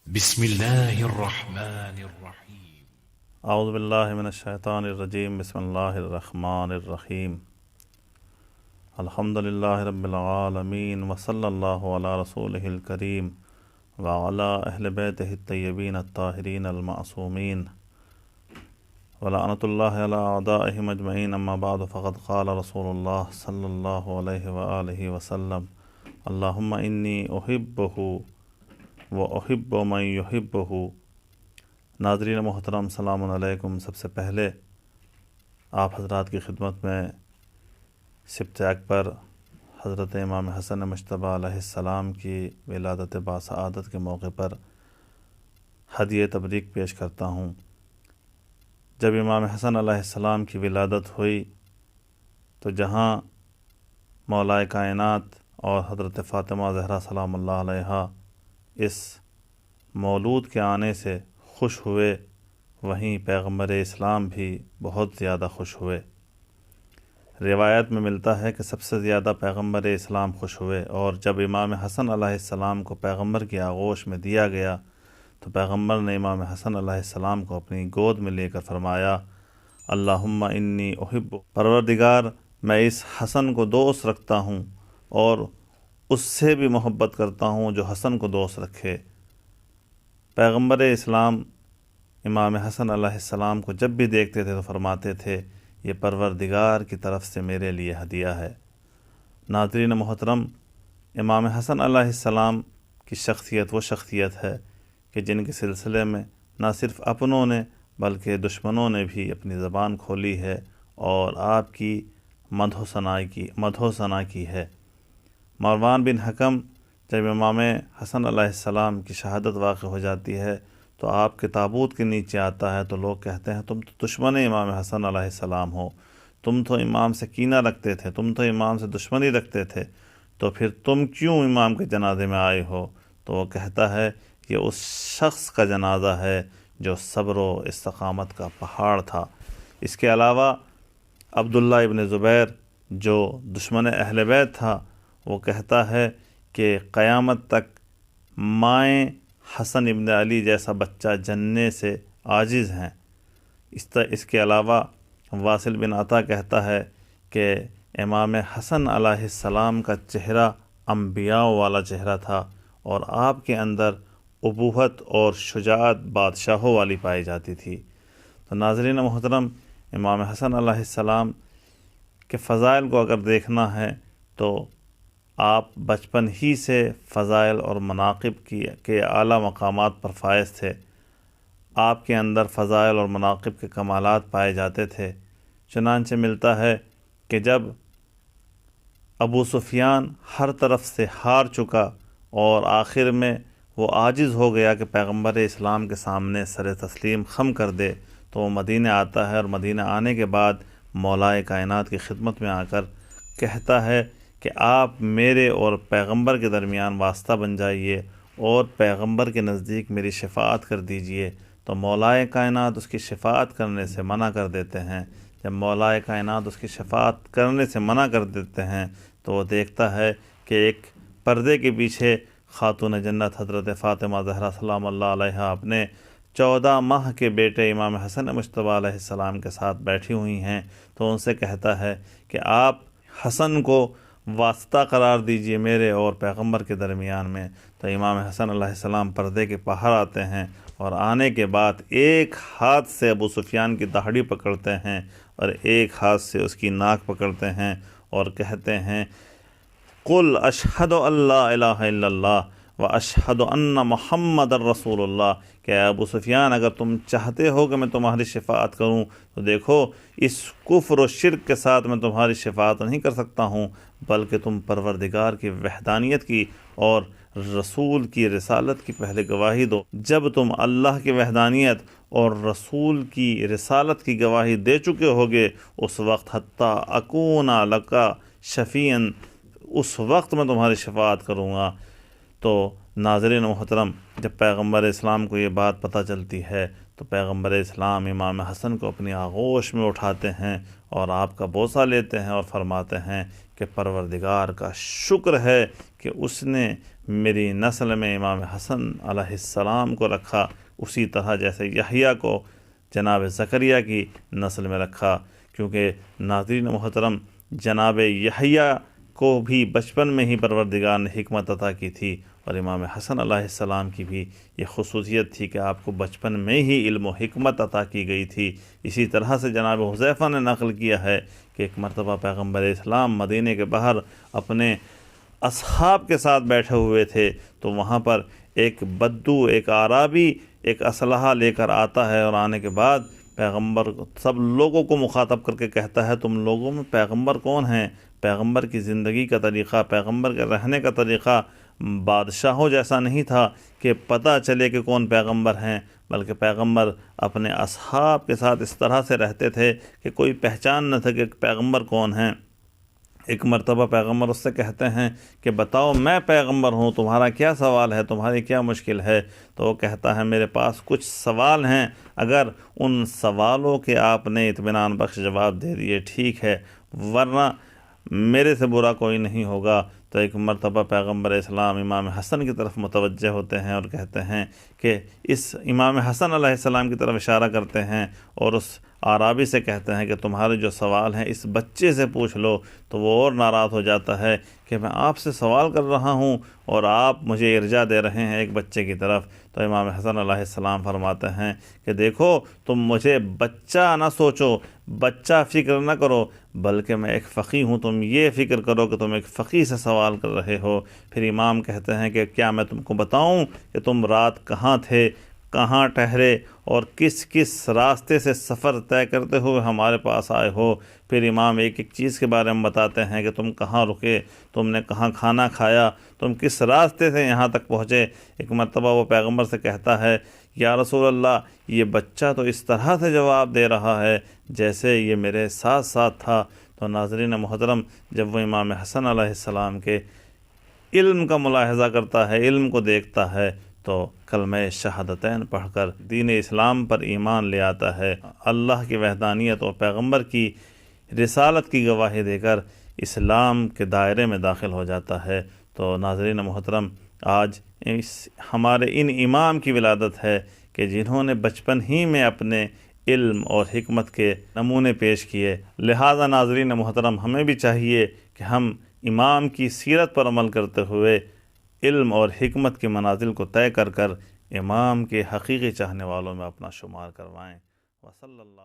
بسم الله الرحمن الرحيم. اعوذ باللہ من الشیطان الرجیم، بسم اللہ الرحمن الرحیم۔ الحمد للہ رب العالمین، وصلی اللہ علی رسولہ الکریم وعلی اہل بیتہ الطیبین الطاہرین المعصومین، ولعنۃ اللہ علی اعدائہم اجمعین۔ اما بعد، فقد قال رسول اللہ صلی اللہ علیہ وآلہ وسلم: اللہم انی احبہ واحب من یحبہ۔ ناظرین محترم، السلام علیکم۔ سب سے پہلے آپ حضرات کی خدمت میں سبت اکبر حضرت امام حسن مجتبیٰ علیہ السلام کی ولادت باسعادت کے موقع پر ہدیہ تبریک پیش کرتا ہوں۔ جب امام حسن علیہ السلام کی ولادت ہوئی تو جہاں مولائے کائنات اور حضرت فاطمہ زہرا سلام اللہ علیہا اس مولود کے آنے سے خوش ہوئے، وہیں پیغمبر اسلام بھی بہت زیادہ خوش ہوئے۔ روایت میں ملتا ہے کہ سب سے زیادہ پیغمبر اسلام خوش ہوئے، اور جب امام حسن علیہ السلام کو پیغمبر کی آغوش میں دیا گیا تو پیغمبر نے امام حسن علیہ السلام کو اپنی گود میں لے کر فرمایا: اللہم انی احب، پروردگار میں اس حسن کو دوست رکھتا ہوں اور اس سے بھی محبت کرتا ہوں جو حسن کو دوست رکھے۔ پیغمبر اسلام امام حسن علیہ السلام کو جب بھی دیکھتے تھے تو فرماتے تھے: یہ پروردگار کی طرف سے میرے لیے ہدیہ ہے۔ ناظرین محترم، امام حسن علیہ السلام کی شخصیت وہ شخصیت ہے کہ جن کے سلسلے میں نہ صرف اپنوں نے بلکہ دشمنوں نے بھی اپنی زبان کھولی ہے اور آپ کی مدح و ثنا کی ہے۔ مروان بن حکم جب امام حسن علیہ السلام کی شہادت واقع ہو جاتی ہے تو آپ کے تابوت کے نیچے آتا ہے تو لوگ کہتے ہیں: تم تو دشمن امام حسن علیہ السلام ہو، تم تو امام سے کینہ رکھتے تھے، تم تو امام سے دشمنی رکھتے تھے، تو پھر تم کیوں امام کے جنازے میں آئے ہو؟ تو وہ کہتا ہے: یہ اس شخص کا جنازہ ہے جو صبر و استقامت کا پہاڑ تھا۔ اس کے علاوہ عبداللہ ابن زبیر جو دشمن اہل بیت تھا، وہ کہتا ہے کہ قیامت تک مائیں حسن ابن علی جیسا بچہ جننے سے عاجز ہیں۔ اس کے علاوہ واصل بن عطا کہتا ہے کہ امام حسن علیہ السلام کا چہرہ انبیاء والا چہرہ تھا اور آپ کے اندر ابوت اور شجاعت بادشاہوں والی پائی جاتی تھی۔ تو ناظرین محترم، امام حسن علیہ السلام کے فضائل کو اگر دیکھنا ہے تو آپ بچپن ہی سے فضائل اور مناقب کے اعلیٰ مقامات پر فائز تھے۔ آپ کے اندر فضائل اور مناقب کے کمالات پائے جاتے تھے۔ چنانچہ ملتا ہے کہ جب ابو سفیان ہر طرف سے ہار چکا اور آخر میں وہ عاجز ہو گیا کہ پیغمبر اسلام کے سامنے سر تسلیم خم کر دے، تو وہ مدینہ آتا ہے، اور مدینہ آنے کے بعد مولائے کائنات کی خدمت میں آ کر کہتا ہے کہ آپ میرے اور پیغمبر کے درمیان واسطہ بن جائیے اور پیغمبر کے نزدیک میری شفاعت کر دیجئے۔ تو مولائے کائنات اس کی شفاعت کرنے سے منع کر دیتے ہیں۔ جب مولائے کائنات اس کی شفاعت کرنے سے منع کر دیتے ہیں تو وہ دیکھتا ہے کہ ایک پردے کے پیچھے خاتون جنت حضرت فاطمہ زہرا سلام اللہ علیہا اپنے 14 ماہ کے بیٹے امام حسن مجتبیٰ علیہ السلام کے ساتھ بیٹھی ہوئی ہیں، تو ان سے کہتا ہے کہ آپ حسن کو واسطہ قرار دیجئے میرے اور پیغمبر کے درمیان میں۔ تو امام حسن علیہ السلام پردے کے باہر آتے ہیں، اور آنے کے بعد ایک ہاتھ سے ابو سفیان کی داڑھی پکڑتے ہیں اور ایک ہاتھ سے اس کی ناک پکڑتے ہیں اور کہتے ہیں: قل اشہد ان لا الہ الا اللہ و اشہد ان محمد الرسول اللہ، کہ ابو سفیان اگر تم چاہتے ہو کہ میں تمہاری شفاعت کروں تو دیکھو، اس کفر و شرک کے ساتھ میں تمہاری شفاعت نہیں کر سکتا ہوں، بلکہ تم پروردگار کی وحدانیت کی اور رسول کی رسالت کی پہلے گواہی دو۔ جب تم اللہ کی وحدانیت اور رسول کی رسالت کی گواہی دے چکے ہوگے، اس وقت حتی اکون لکا شفیعاً، اس وقت میں تمہاری شفاعت کروں گا۔ تو ناظرین محترم، جب پیغمبر اسلام کو یہ بات پتہ چلتی ہے تو پیغمبر اسلام امام حسن کو اپنی آغوش میں اٹھاتے ہیں اور آپ کا بوسہ لیتے ہیں اور فرماتے ہیں کہ پروردگار کا شکر ہے کہ اس نے میری نسل میں امام حسن علیہ السلام کو رکھا، اسی طرح جیسے یحییٰ کو جناب زکریا کی نسل میں رکھا۔ کیونکہ ناظرین محترم، جناب یحییٰ کو بھی بچپن میں ہی پروردگار نے حکمت عطا کی تھی، اور امام حسن علیہ السلام کی بھی یہ خصوصیت تھی کہ آپ کو بچپن میں ہی علم و حکمت عطا کی گئی تھی۔ اسی طرح سے جناب حذیفہ نے نقل کیا ہے کہ ایک مرتبہ پیغمبر اسلام مدینے کے باہر اپنے اصحاب کے ساتھ بیٹھے ہوئے تھے، تو وہاں پر ایک بدو، ایک اعرابی ایک اسلحہ لے کر آتا ہے، اور آنے کے بعد پیغمبر سب لوگوں کو مخاطب کر کے کہتا ہے تم لوگوں میں پیغمبر کون ہیں؟ پیغمبر کی زندگی کا طریقہ، پیغمبر کے رہنے کا طریقہ بادشاہوں جیسا نہیں تھا کہ پتہ چلے کہ کون پیغمبر ہیں، بلکہ پیغمبر اپنے اصحاب کے ساتھ اس طرح سے رہتے تھے کہ کوئی پہچان نہ تھے کہ پیغمبر کون ہیں۔ ایک مرتبہ پیغمبر اس سے کہتے ہیں کہ بتاؤ میں پیغمبر ہوں، تمہارا کیا سوال ہے، تمہاری کیا مشکل ہے؟ تو وہ کہتا ہے میرے پاس کچھ سوال ہیں، اگر ان سوالوں کے آپ نے اطمینان بخش جواب دے دیے ٹھیک ہے، ورنہ میرے سے برا کوئی نہیں ہوگا۔ تو ایک مرتبہ پیغمبر اسلام امام حسن کی طرف متوجہ ہوتے ہیں اور کہتے ہیں کہ اس امام حسن علیہ السلام کی طرف اشارہ کرتے ہیں اور اس اعرابی سے کہتے ہیں کہ تمہارے جو سوال ہیں اس بچے سے پوچھ لو۔ تو وہ اور ناراض ہو جاتا ہے کہ میں آپ سے سوال کر رہا ہوں اور آپ مجھے ارجاء دے رہے ہیں ایک بچے کی طرف۔ تو امام حسن علیہ السلام فرماتے ہیں کہ دیکھو تم مجھے بچہ نہ سوچو، بچہ فکر نہ کرو، بلکہ میں ایک فقیہ ہوں، تم یہ فکر کرو کہ تم ایک فقیہ سے سوال کر رہے ہو۔ پھر امام کہتے ہیں کہ کیا میں تم کو بتاؤں کہ تم رات کہاں تھے، کہاں ٹھہرے اور کس کس راستے سے سفر طے کرتے ہوئے ہمارے پاس آئے ہو؟ پھر امام ایک ایک چیز کے بارے میں بتاتے ہیں کہ تم کہاں رکے، تم نے کہاں کھانا کھایا، تم کس راستے سے یہاں تک پہنچے۔ ایک مرتبہ وہ پیغمبر سے کہتا ہے یا رسول اللہ، یہ بچہ تو اس طرح سے جواب دے رہا ہے جیسے یہ میرے ساتھ ساتھ تھا۔ تو ناظرین محترم، جب وہ امام حسن علیہ السلام کے علم کا ملاحظہ کرتا ہے، علم کو دیکھتا ہے، تو کلمہ شہادتین پڑھ کر دین اسلام پر ایمان لے آتا ہے، اللہ کی وحدانیت اور پیغمبر کی رسالت کی گواہی دے کر اسلام کے دائرے میں داخل ہو جاتا ہے۔ تو ناظرین محترم، آج ہمارے ان امام کی ولادت ہے کہ جنہوں نے بچپن ہی میں اپنے علم اور حکمت کے نمونے پیش کیے۔ لہذا ناظرین محترم، ہمیں بھی چاہیے کہ ہم امام کی سیرت پر عمل کرتے ہوئے علم اور حکمت کی منازل کو طے کر کر امام کے حقیقی چاہنے والوں میں اپنا شمار کروائیں۔ وصلی اللہ